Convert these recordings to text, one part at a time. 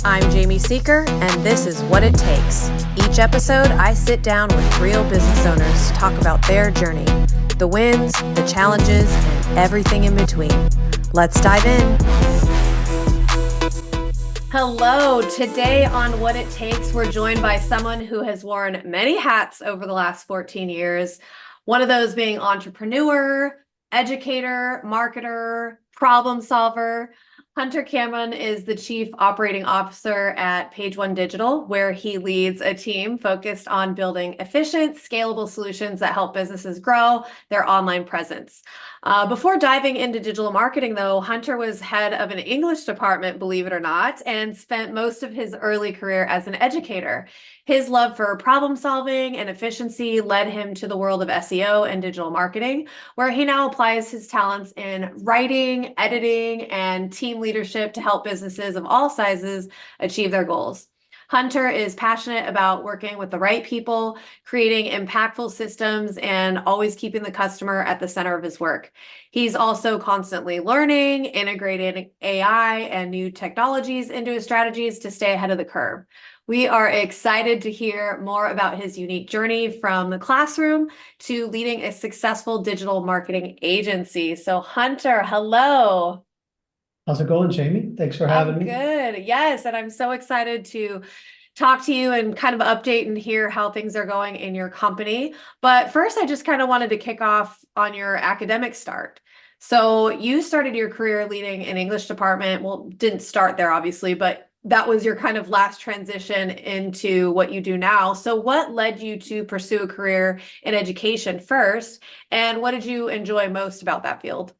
I'm Jamie Seeker, and this is What It Takes. Each episode, I sit down with real business owners to talk about their journey, the wins, the challenges, and everything in between. Let's dive in. Hello. Today on What It Takes, we're joined by someone who has worn many hats over the last 14 years. One of those being entrepreneur, educator, marketer, problem solver. Hunter Cambon is the Chief Operating Officer at Page One Digital, where he leads a team focused on building efficient, scalable solutions that help businesses grow their online presence. Before diving into digital marketing, though, Hunter was head of an English department, believe it or not, and spent most of his early career as an educator. His love for problem solving and efficiency led him to the world of SEO and digital marketing, where he now applies his talents in writing, editing, and team leadership to help businesses of all sizes achieve their goals. Hunter is passionate about working with the right people, creating impactful systems, and always keeping the customer at the center of his work. He's also constantly learning, integrating AI and new technologies into his strategies to stay ahead of the curve. We are excited to hear more about his unique journey from the classroom to leading a successful digital marketing agency. So Hunter, hello. How's it going, Jamie? Thanks for having me. Good. Yes. And I'm so excited to talk to you and kind of update and hear how things are going in your company. But first, I just kind of wanted to kick off on your academic start. So you started your career leading an English department. Well, didn't start there, obviously, but that was your kind of last transition into what you do now. So what led you to pursue a career in education first? And what did you enjoy most about that field?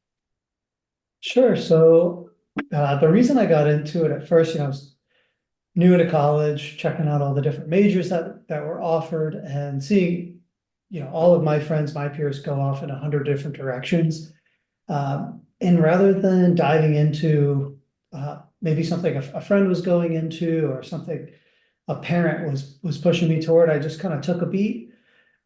Sure. So the reason I got into it at first, I was new to college, checking out all the different majors that were offered and seeing, all of my friends, my peers go off in 100 different directions. And rather than diving into maybe something a friend was going into or something a parent was pushing me toward, I just kind of took a beat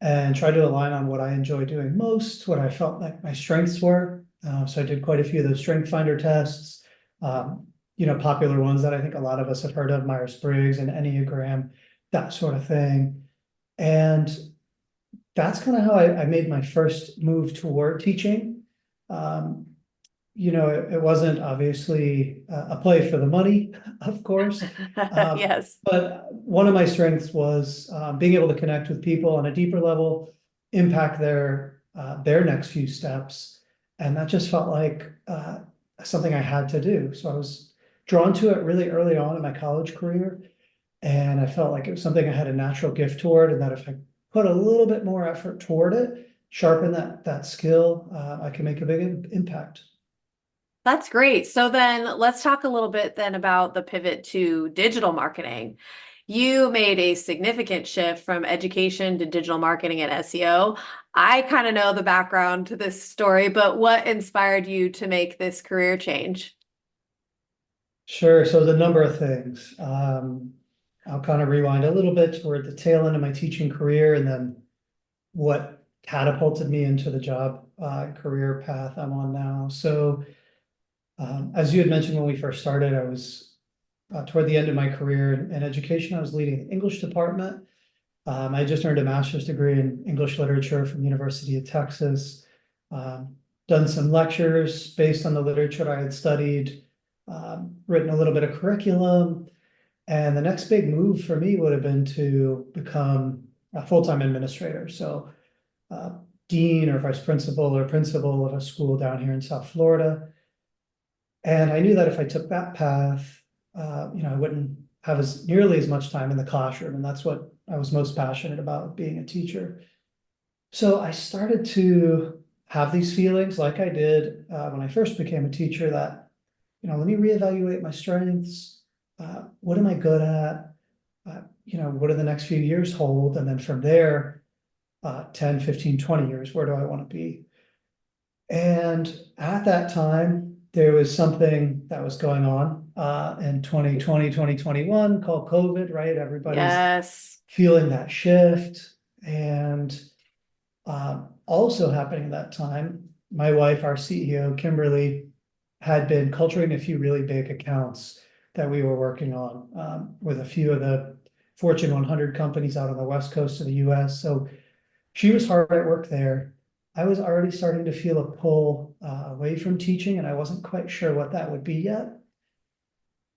and tried to align on what I enjoy doing most, what I felt like my strengths were. So I did quite a few of those strength finder tests, popular ones that I think a lot of us have heard of, Myers-Briggs and Enneagram, that sort of thing. And that's kind of how I made my first move toward teaching. It wasn't obviously a play for the money, of course. Yes. But one of my strengths was being able to connect with people on a deeper level, impact their next few steps. And that just felt like something I had to do. So I was drawn to it really early on in my college career. And I felt like it was something I had a natural gift toward, and that if I put a little bit more effort toward it, sharpen that skill, I can make a big impact. That's great. So then let's talk a little bit then about the pivot to digital marketing. You made a significant shift from education to digital marketing and SEO. I kind of know the background to this story, but what inspired you to make this career change? Sure. So the number of things. I'll kind of rewind a little bit toward the tail end of my teaching career, and then what catapulted me into the job career path I'm on now. So as you had mentioned when we first started, I was toward the end of my career in education. I was leading the English department. I just earned a master's degree in English literature from the University of Texas. Done some lectures based on the literature I had studied, written a little bit of curriculum. And the next big move for me would have been to become a full-time administrator. So dean or vice principal or principal of a school down here in South Florida. And I knew that if I took that path, I wouldn't have nearly as much time in the classroom. And that's what I was most passionate about, being a teacher. So I started to have these feelings like I did when I first became a teacher that, let me reevaluate my strengths. What am I good at? What do the next few years hold? And then from there, 10, 15, 20 years, where do I want to be? And at that time, there was something that was going on in 2020, 2021 called COVID, right? Everybody's Yes. feeling that shift. And also happening at that time, my wife, our CEO, Kimberly, had been culturing a few really big accounts that we were working on, with a few of the Fortune 100 companies out on the West Coast of the US. So she was hard at work there. I was already starting to feel a pull away from teaching, and I wasn't quite sure what that would be yet.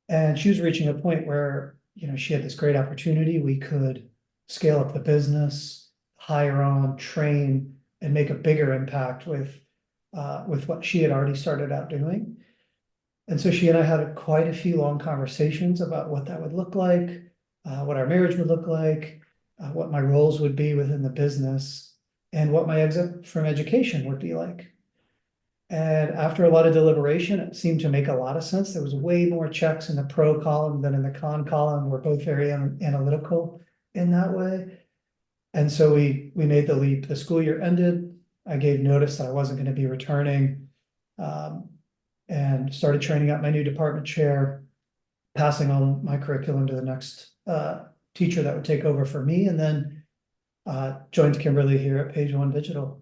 And she was reaching a point where, she had this great opportunity. We could scale up the business, hire on, train, and make a bigger impact with what she had already started out doing. And so she and I had quite a few long conversations about what that would look like, what our marriage would look like, what my roles would be within the business, and what my exit from education would be like. And after a lot of deliberation, it seemed to make a lot of sense. There was way more checks in the pro column than in the con column. We're both very analytical in that way. And so we made the leap. The school year ended. I gave notice that I wasn't going to be returning, and started training up my new department chair, passing on my curriculum to the next teacher that would take over for me, and then joined Kimberly here at Page One Digital.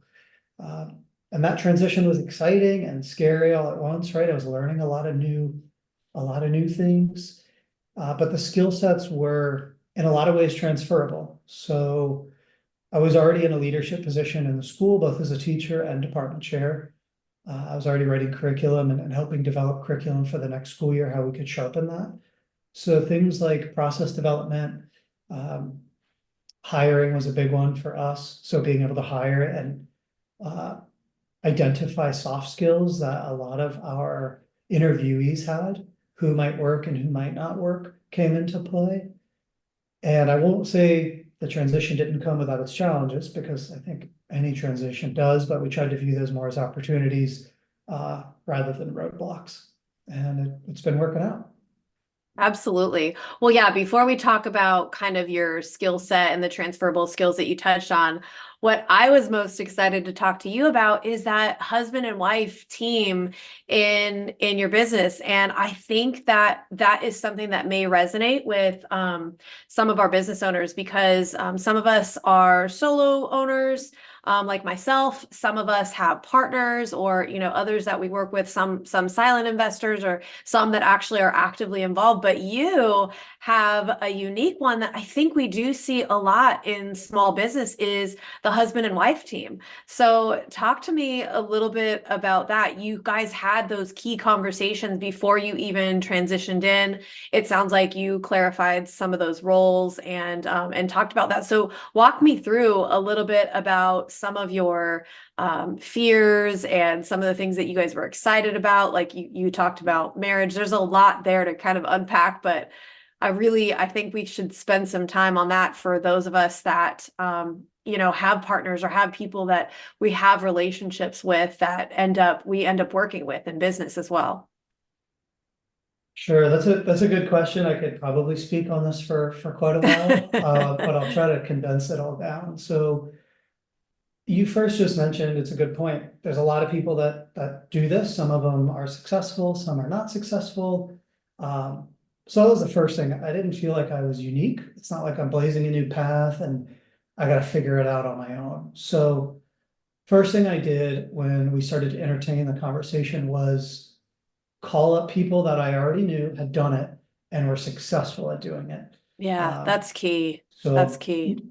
And that transition was exciting and scary all at once, right? I was learning a lot of new things, but the skill sets were in a lot of ways transferable. So I was already in a leadership position in the school, both as a teacher and department chair. I was already writing curriculum and helping develop curriculum for the next school year, how we could sharpen that. So things like process development, hiring was a big one for us. So being able to hire and identify soft skills that a lot of our interviewees had, who might work and who might not work, came into play. And I won't say the transition didn't come without its challenges, because I think any transition does, but we tried to view those more as opportunities rather than roadblocks. And it's been working out. Absolutely. Well, yeah, before we talk about kind of your skill set and the transferable skills that you touched on, what I was most excited to talk to you about is that husband and wife team in your business. And I think that that is something that may resonate with some of our business owners, because some of us are solo owners. Like myself, some of us have partners, or others that we work with, some silent investors, or some that actually are actively involved. But you have a unique one that I think we do see a lot in small business, is the husband and wife team. So talk to me a little bit about that. You guys had those key conversations before you even transitioned in. It sounds like you clarified some of those roles and talked about that. So walk me through a little bit about some of your fears and some of the things that you guys were excited about. Like you talked about marriage. There's a lot there to kind of unpack, but I think we should spend some time on that for those of us that have partners or have people that we have relationships with that we end up working with in business as well. Sure, that's a good question. I could probably speak on this for quite a while, but I'll try to condense it all down. So you first just mentioned, it's a good point. There's a lot of people that do this. Some of them are successful, some are not successful. So that was the first thing. I didn't feel like I was unique. It's not like I'm blazing a new path and I got to figure it out on my own. So first thing I did when we started to entertain the conversation was call up people that I already knew had done it and were successful at doing it. Yeah, that's key. So That's key.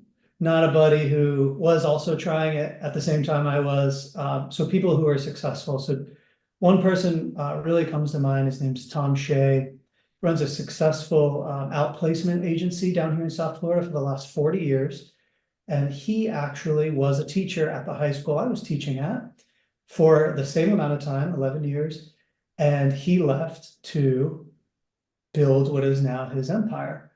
Not a buddy who was also trying it at the same time I was. So people who are successful. So one person really comes to mind. His name's Tom Shea. Runs a successful outplacement agency down here in South Florida for the last 40 years. And he actually was a teacher at the high school I was teaching at for the same amount of time, 11 years. And he left to build what is now his empire.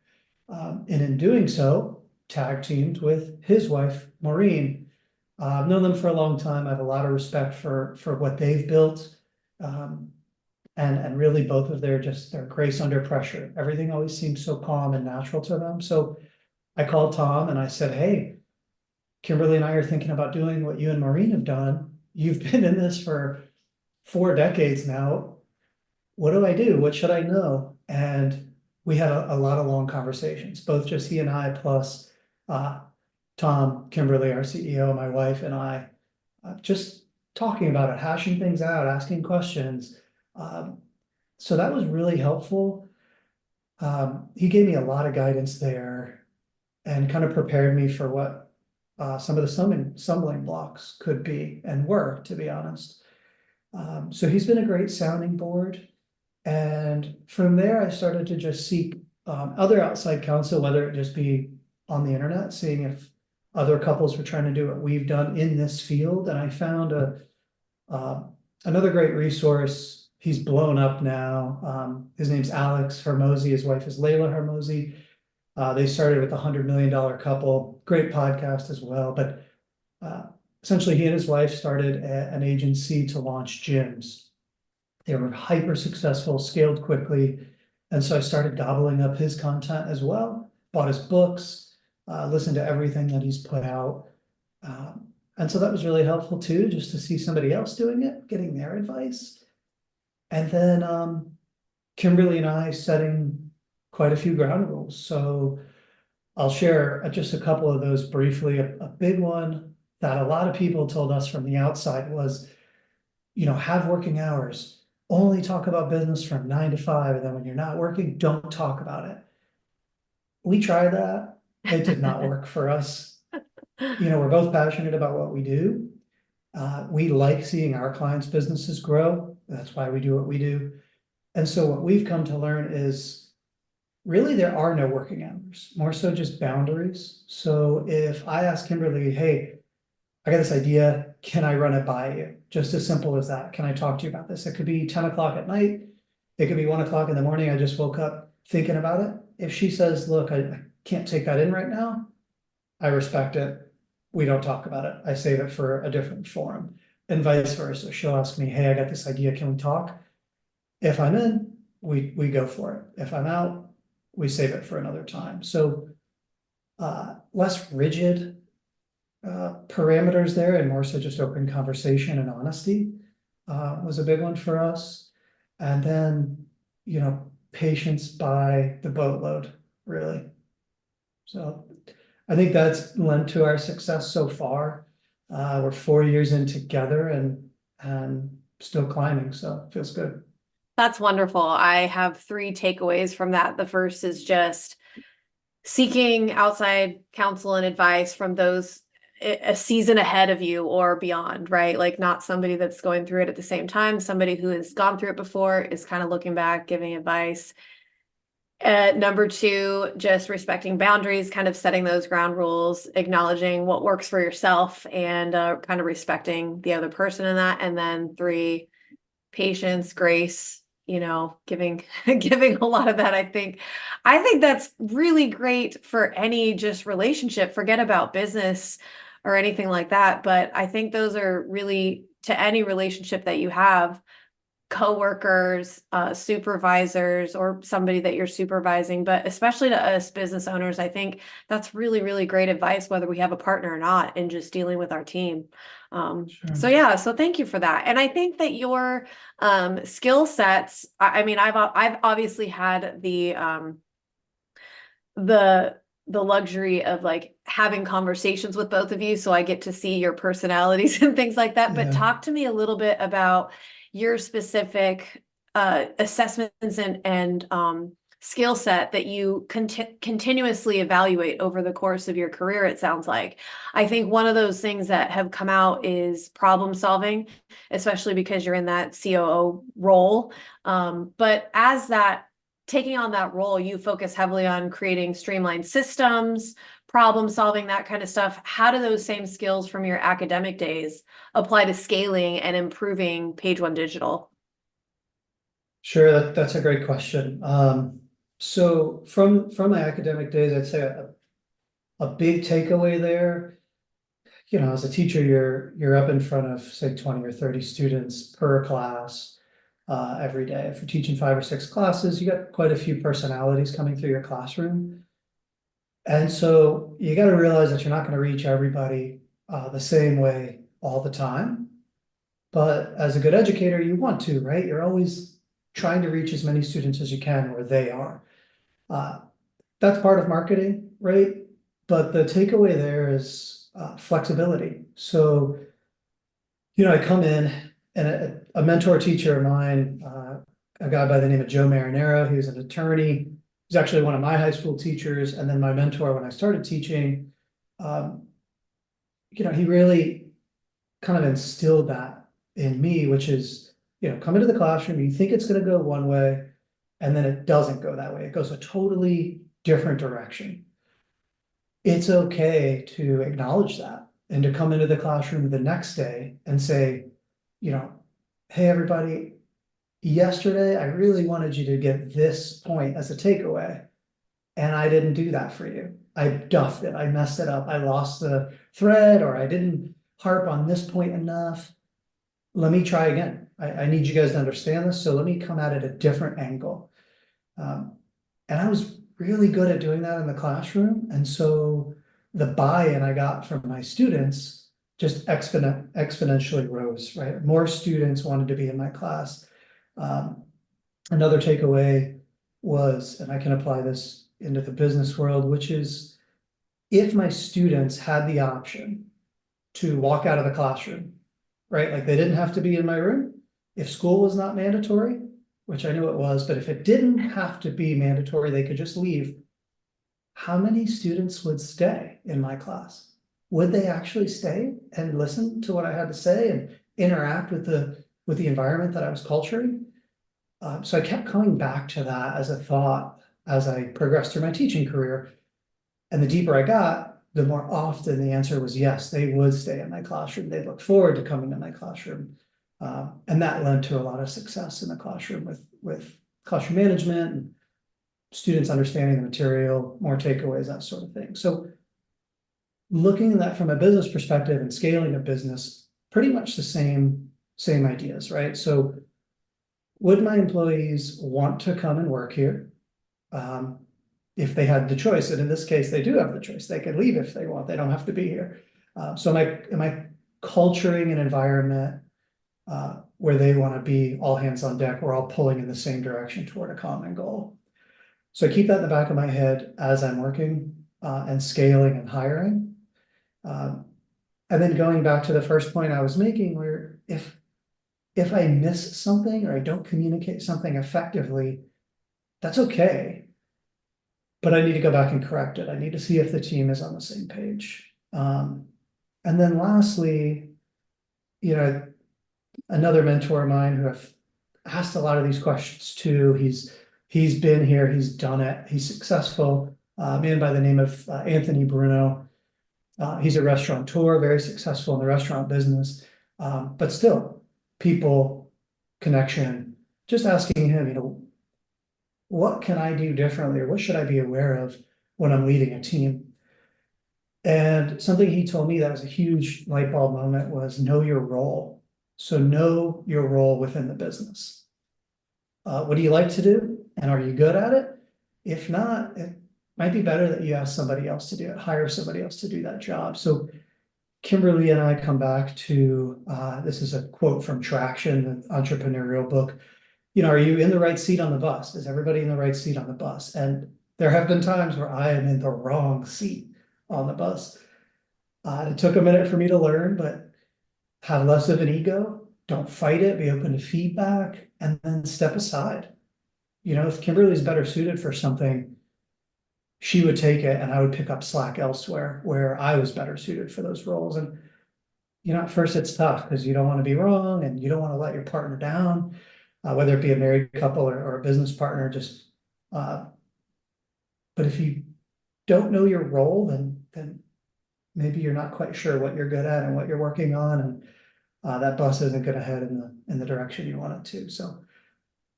And in doing so, tag teamed with his wife, Maureen. I've known them for a long time. I have a lot of respect for what they've built. And really both of their grace under pressure. Everything always seems so calm and natural to them. So I called Tom and I said, hey, Kimberly and I are thinking about doing what you and Maureen have done. You've been in this for 4 decades now. What do I do? What should I know? And we had a lot of long conversations, both just he and I, plus Tom, Kimberly, our CEO, my wife, and I, just talking about it, hashing things out, asking questions. So that was really helpful. He gave me a lot of guidance there and kind of prepared me for what some of the stumbling blocks could be and were, to be honest. So he's been a great sounding board. And from there, I started to just seek other outside counsel, whether it just be on the internet, seeing if other couples were trying to do what we've done in this field. And I found another great resource. He's blown up now. His name's Alex Hermosi. His wife is Layla Hermosi. They started with $100 million couple. Great podcast as well. But essentially, he and his wife started an agency to launch gyms. They were hyper successful, scaled quickly. And so I started gobbling up his content as well, bought his books, listened to everything that he's put out. And so that was really helpful too, just to see somebody else doing it, getting their advice. And then Kimberly and I setting quite a few ground rules. So I'll share just a couple of those briefly. A big one that a lot of people told us from the outside was, have working hours. Only talk about business from 9 to 5, and then when you're not working, don't talk about it. We tried that. It did not work for us. We're both passionate about what we do. We like seeing our clients' businesses grow. That's why we do what we do. And so what we've come to learn is really there are no working hours, more so just boundaries. So if I ask Kimberly, hey, I got this idea, can I run it by you? Just as simple as that. Can I talk to you about this? It could be 10 o'clock at night. It could be 1 o'clock in the morning. I just woke up thinking about it. If she says, look, I can't take that in right now, I respect it. We don't talk about it. I save it for a different forum, and vice versa. She'll ask me, hey, I got this idea. Can we talk? If I'm in, we go for it. If I'm out, we save it for another time. So less rigid parameters there, and more so just open conversation and honesty was a big one for us. And then, patience by the boatload, really. So I think that's led to our success so far. We're 4 years in together and still climbing, so it feels good. That's wonderful. I have three takeaways from that. The first is just seeking outside counsel and advice from those a season ahead of you or beyond, right? Like not somebody that's going through it at the same time, somebody who has gone through it before is kind of looking back, giving advice. Number two, just respecting boundaries, kind of setting those ground rules, acknowledging what works for yourself and kind of respecting the other person in that. And then three, patience, grace, giving giving a lot of that. I think that's really great for any just relationship. Forget about business or anything like that. But I think those are really to any relationship that you have, coworkers, supervisors, or somebody that you're supervising, but especially to us business owners, I think that's really, really great advice, whether we have a partner or not, in just dealing with our team. Sure. So yeah, so thank you for that. And I think that your skill sets, I mean, I've obviously had the luxury of like having conversations with both of you, so I get to see your personalities and things like that. But Yeah. talk to me a little bit about your specific assessments and skill set that you continuously evaluate over the course of your career. It sounds like I think one of those things that have come out is problem solving, especially because you're in that COO role. But as that taking on that role, you focus heavily on creating streamlined systems, problem solving, that kind of stuff. How do those same skills from your academic days apply to scaling and improving Page One Digital? Sure, that's a great question. So from my academic days, I'd say a big takeaway there, as a teacher, you're up in front of say 20 or 30 students per class every day. If you're teaching 5 or 6 classes, you got quite a few personalities coming through your classroom. And so you got to realize that you're not going to reach everybody the same way all the time. But as a good educator, you want to, right? You're always trying to reach as many students as you can where they are. That's part of marketing, right? But the takeaway there is flexibility. So, I come in And a mentor teacher of mine, a guy by the name of Joe Marinero, he was an attorney. He's actually one of my high school teachers, and then my mentor when I started teaching. He really kind of instilled that in me, which is, come into the classroom, you think it's going to go one way, and then it doesn't go that way. It goes a totally different direction. It's okay to acknowledge that and to come into the classroom the next day and say, hey, everybody, yesterday I really wanted you to get this point as a takeaway, and I didn't do that for you. I duffed it. I messed it up. I lost the thread, or I didn't harp on this point enough. Let me try again. I need you guys to understand this. So let me come at it a different angle. And I was really good at doing that in the classroom. And so the buy-in I got from my students just exponentially rose, right? More students wanted to be in my class. Another takeaway was, and I can apply this into the business world, which is if my students had the option to walk out of the classroom, right? Like they didn't have to be in my room. If school was not mandatory, which I knew it was, but if it didn't have to be mandatory, they could just leave. How many students would stay in my class? Would they actually stay and listen to what I had to say and interact with the environment that I was culturing? So I kept coming back to that as a thought as I progressed through my teaching career. And the deeper I got, the more often the answer was yes, they would stay in my classroom. They looked forward to coming to my classroom. And that led to a lot of success in the classroom with classroom management and students understanding the material, more takeaways, that sort of thing. So looking at that from a business perspective and scaling a business, pretty much the same ideas, right? So would my employees want to come and work here? If they had the choice, and in this case, they do have the choice. They can leave if they want. They don't have to be here. So am I culturing an environment where they want to be all hands on deck? We're all pulling in the same direction toward a common goal. So I keep that in the back of my head as I'm working and scaling and hiring. And then going back to the first point I was making, where if I miss something or I don't communicate something effectively, that's okay. But I need to go back and correct it. I need to see if the team is on the same page. And then lastly, another mentor of mine who I've asked a lot of these questions to, he's been here, he's done it, he's successful, a man by the name of Anthony Bruno. He's a restaurateur, very successful in the restaurant business, but still people, connection, just asking him, what can I do differently, or what should I be aware of when I'm leading a team? And something he told me that was a huge light bulb moment was know your role. So know your role within the business. What do you like to do? And are you good at it? If not, it might be better that you ask somebody else to do it, hire somebody else to do that job. So Kimberly and I come back to, this is a quote from Traction, the entrepreneurial book. Are you in the right seat on the bus? Is everybody in the right seat on the bus? And there have been times where I am in the wrong seat on the bus. It took a minute for me to learn, but have less of an ego. Don't fight it. Be open to feedback, and then step aside. If Kimberly's better suited for something, she would take it, and I would pick up slack elsewhere where I was better suited for those roles. And at first it's tough because you don't want to be wrong, and you don't want to let your partner down. Whether it be a married couple or a business partner, but if you don't know your role, then maybe you're not quite sure what you're good at and what you're working on, and that bus isn't going to head in the direction you want it to. So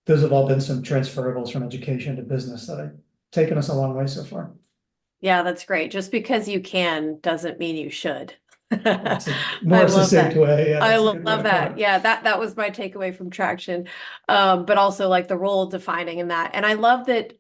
those have all been some transferables from education to business that have taken us a long way so far. Yeah, that's great. Just because you can doesn't mean you should. That's a more succinct way. Yeah, I that's a good way love to put that. it. Yeah, that was my takeaway from Traction. But also like the role defining in that. And I love that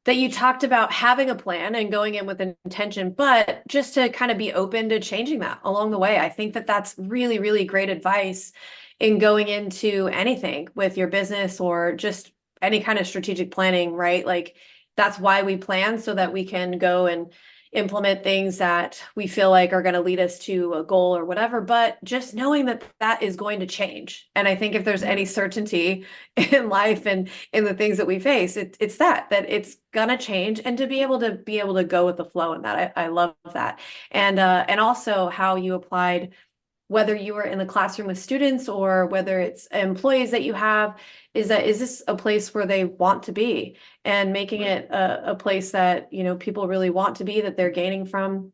that you talked about having a plan and going in with intention, but just to kind of be open to changing that along the way. I think that that's really, really great advice in going into anything with your business or just any kind of strategic planning, right? Like that's why we plan, so that we can go and implement things that we feel like are going to lead us to a goal or whatever, but just knowing that that is going to change. And I think if there's any certainty in life and in the things that we face, it's that it's gonna change, and to be able to go with the flow in that. I love that. And also how you applied, whether you were in the classroom with students or whether it's employees that you have, is this a place where they want to be, and making it a place that, you know, people really want to be, that they're gaining from.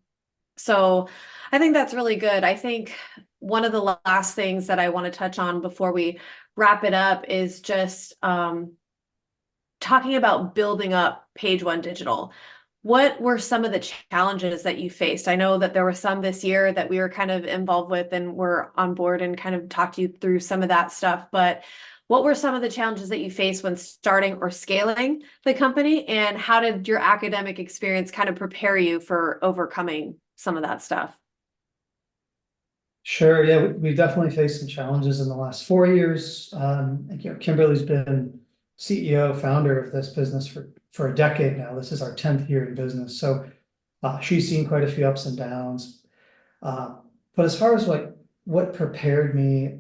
So I think that's really good. I think one of the last things that I want to touch on before we wrap it up is just talking about building up Page One Digital. What were some of the challenges that you faced? I know that there were some this year that we were kind of involved with and were on board and kind of talked you through some of that stuff. But what were some of the challenges that you faced when starting or scaling the company? And how did your academic experience kind of prepare you for overcoming some of that stuff? Sure, yeah, we've definitely faced some challenges in the last 4 years. Kimberly's been CEO, founder of this business for a decade now. This is our 10th year in business, so she's seen quite a few ups and downs. But as far as like what prepared me,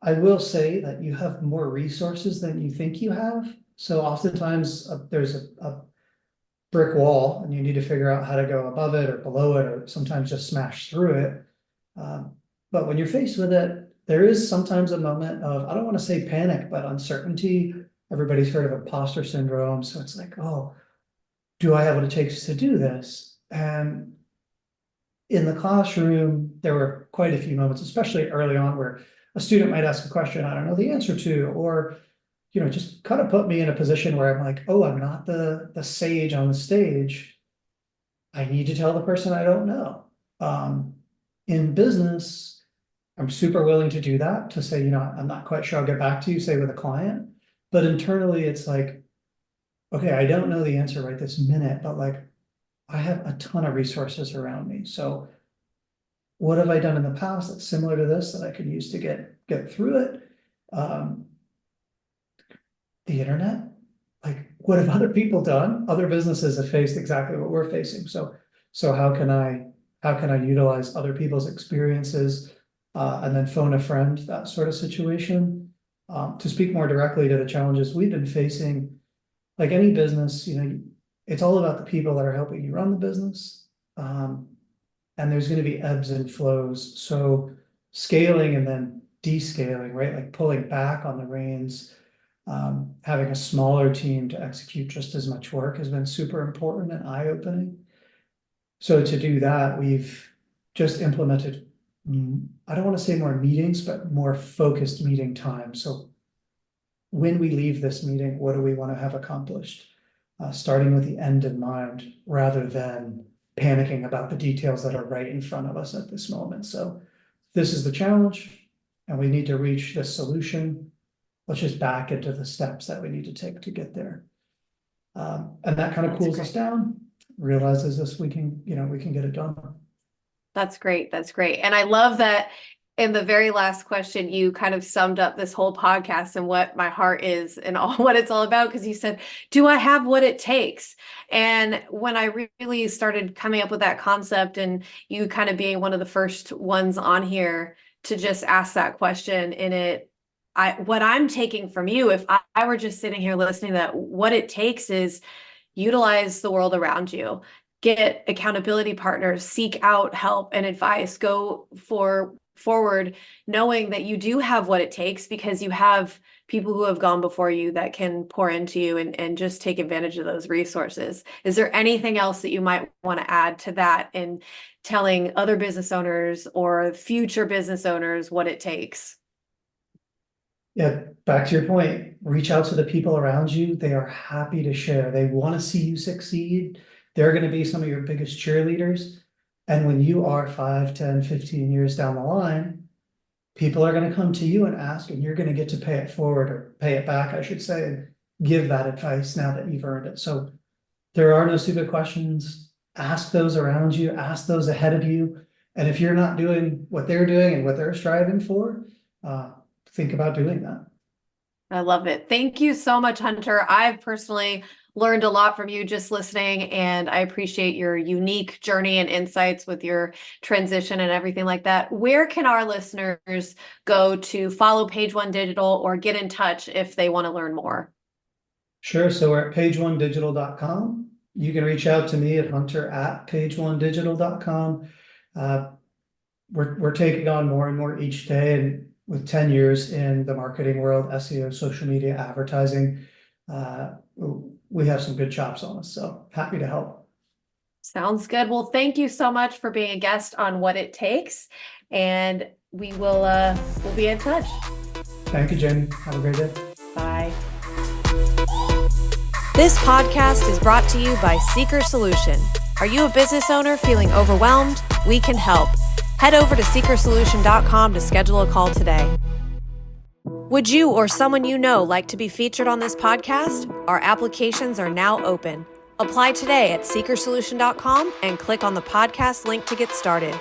I will say that you have more resources than you think you have. So oftentimes there's a brick wall and you need to figure out how to go above it or below it, or sometimes just smash through it. But when you're faced with it, there is sometimes a moment of, I don't want to say panic, but uncertainty. Everybody's heard of imposter syndrome. So it's like, oh, do I have what it takes to do this? And in the classroom, there were quite a few moments, especially early on, where a student might ask a question I don't know the answer to, or just kind of put me in a position where I'm like, oh, I'm not the sage on the stage. I need to tell the person I don't know. In business, I'm super willing to do that, to say, I'm not quite sure, I'll get back to you, say with a client. But internally, it's like, okay, I don't know the answer right this minute, but like, I have a ton of resources around me. So what have I done in the past that's similar to this that I could use to get through it? The internet, like, what have other people done? Other businesses have faced exactly what we're facing. So how can I utilize other people's experiences, and then phone a friend, that sort of situation. To speak more directly to the challenges we've been facing, like any business, it's all about the people that are helping you run the business. And there's going to be ebbs and flows. So scaling and then descaling, right? Like pulling back on the reins, having a smaller team to execute just as much work has been super important and eye-opening. So to do that, we've just implemented, I don't want to say more meetings, but more focused meeting time. So when we leave this meeting, what do we want to have accomplished? Starting with the end in mind, rather than panicking about the details that are right in front of us at this moment. So this is the challenge, and we need to reach this solution. Let's just back into the steps that we need to take to get there. And that kind of cools us down, realizes this, we can get it done. That's great. That's great. And I love that in the very last question, you kind of summed up this whole podcast and what my heart is and all what it's all about. Because you said, do I have what it takes? And when I really started coming up with that concept, and you kind of being one of the first ones on here to just ask that question in it, what I'm taking from you, if I were just sitting here listening, that what it takes is utilize the world around you, get accountability partners, seek out help and advice, go forward, knowing that you do have what it takes because you have people who have gone before you that can pour into you, and just take advantage of those resources. Is there anything else that you might want to add to that in telling other business owners or future business owners what it takes? Yeah, back to your point, reach out to the people around you. They are happy to share. They want to see you succeed. They're going to be some of your biggest cheerleaders. And when you are 5, 10, 15 years down the line, people are going to come to you and ask, and you're going to get to pay it forward, or pay it back, I should say, and give that advice now that you've earned it. So there are no stupid questions. Ask those around you, ask those ahead of you. And if you're not doing what they're doing and what they're striving for, think about doing that. I love it. Thank you so much, Hunter. I've personally learned a lot from you just listening, and I appreciate your unique journey and insights with your transition and everything like that. Where can our listeners go to follow Page One Digital or get in touch if they want to learn more? Sure. So we're at pageonedigital.com. You can reach out to me at hunter@pageonedigital.com. We're taking on more and more each day, and with 10 years in the marketing world, SEO, social media, advertising, we have some good chops on us. So happy to help. Sounds good. Well, thank you so much for being a guest on What It Takes, and we'll be in touch. Thank you, Jamie. Have a great day. Bye. This podcast is brought to you by Seeker Solution. Are you a business owner feeling overwhelmed? We can help. Head over to seekersolution.com to schedule a call today. Would you or someone you know like to be featured on this podcast? Our applications are now open. Apply today at seekersolution.com and click on the podcast link to get started.